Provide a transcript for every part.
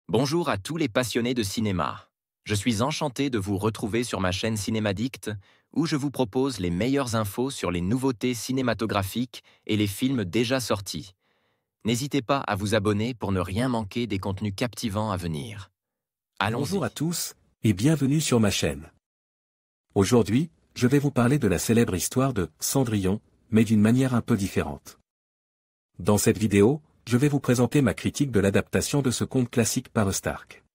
Bonjour à tous les passionnés de cinéma. Je suis enchanté de vous retrouver sur ma chaîne Cinémadicte, où je vous propose les meilleures infos sur les nouveautés cinématographiques et les films déjà sortis. N'hésitez pas à vous abonner pour ne rien manquer des contenus captivants à venir. Bonjour à Allons-y. tous, et bienvenue sur ma chaîne. Aujourd'hui, je vais vous parler de la célèbre histoire de Cendrillon, mais d'une manière un peu différente. Dans cette vidéo, je vais vous présenter ma critique de l'adaptation de ce conte classique par Stark.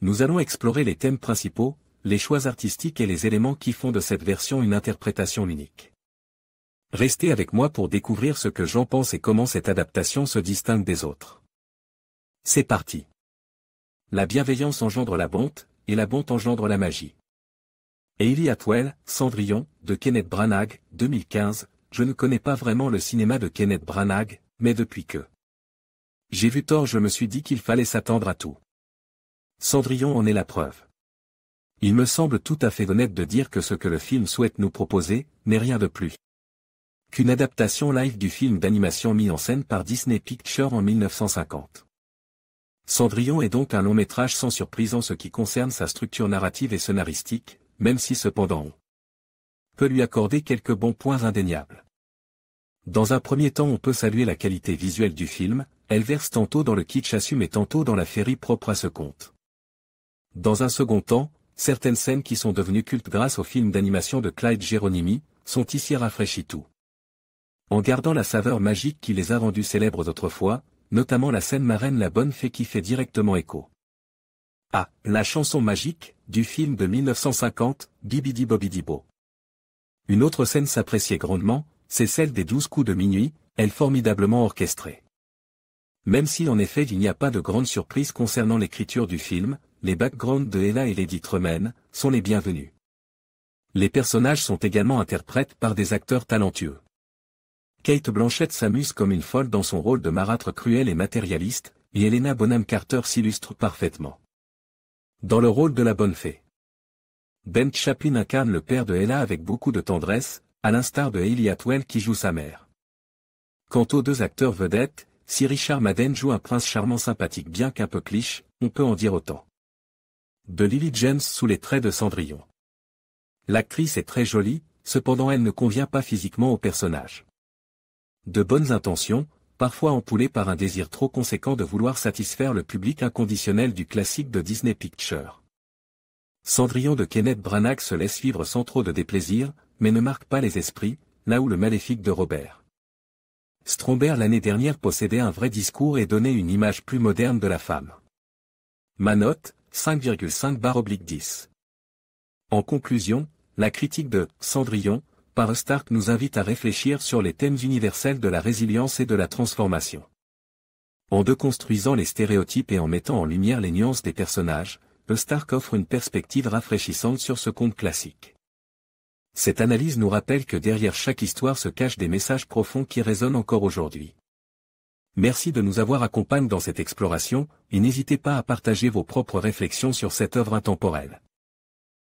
Nous allons explorer les thèmes principaux, les choix artistiques et les éléments qui font de cette version une interprétation unique. Restez avec moi pour découvrir ce que j'en pense et comment cette adaptation se distingue des autres. C'est parti. La bienveillance engendre la bonté, et la bonté engendre la magie. Hayley Atwell, Cendrillon, de Kenneth Branagh, 2015. Je ne connais pas vraiment le cinéma de Kenneth Branagh, mais depuis que j'ai vu Thor, je me suis dit qu'il fallait s'attendre à tout. Cendrillon en est la preuve. Il me semble tout à fait honnête de dire que ce que le film souhaite nous proposer n'est rien de plus qu'une adaptation live du film d'animation mis en scène par Disney Pictures en 1950. Cendrillon est donc un long métrage sans surprise en ce qui concerne sa structure narrative et scénaristique, même si cependant on peut lui accorder quelques bons points indéniables. Dans un premier temps, on peut saluer la qualité visuelle du film, elle verse tantôt dans le kitsch assumé et tantôt dans la féerie propre à ce conte. Dans un second temps, certaines scènes qui sont devenues cultes grâce au film d'animation de Clyde Geronimi, sont ici rafraîchies tout en gardant la saveur magique qui les a rendues célèbres d'autrefois, notamment la scène marraine La Bonne Fée qui fait directement écho à la chanson magique du film de 1950, Bibidi Bobidi Bo. Une autre scène s'appréciait grandement, c'est celle des 12 coups de minuit, elle formidablement orchestrée. Même si en effet il n'y a pas de grande surprise concernant l'écriture du film, les backgrounds de Ella et Lady Tremaine sont les bienvenus. Les personnages sont également interprétés par des acteurs talentueux. Cate Blanchett s'amuse comme une folle dans son rôle de marâtre cruel et matérialiste, et Helena Bonham Carter s'illustre parfaitement dans le rôle de la bonne fée. Ben Chaplin incarne le père de Ella avec beaucoup de tendresse, à l'instar de Hayley Atwell qui joue sa mère. Quant aux deux acteurs vedettes, si Richard Madden joue un prince charmant sympathique bien qu'un peu cliché, on peut en dire autant de Lily James sous les traits de Cendrillon. L'actrice est très jolie, cependant elle ne convient pas physiquement au personnage. De bonnes intentions, parfois empoulées par un désir trop conséquent de vouloir satisfaire le public inconditionnel du classique de Disney Pictures. Cendrillon de Kenneth Branagh se laisse vivre sans trop de déplaisir, mais ne marque pas les esprits, là où le Maléfique de Robert Stromberg l'année dernière possédait un vrai discours et donnait une image plus moderne de la femme. Ma note, 5,5/10. En conclusion, la critique de Cendrillon, par Stark nous invite à réfléchir sur les thèmes universels de la résilience et de la transformation. En déconstruisant les stéréotypes et en mettant en lumière les nuances des personnages, Stark offre une perspective rafraîchissante sur ce conte classique. Cette analyse nous rappelle que derrière chaque histoire se cachent des messages profonds qui résonnent encore aujourd'hui. Merci de nous avoir accompagnés dans cette exploration, et n'hésitez pas à partager vos propres réflexions sur cette œuvre intemporelle.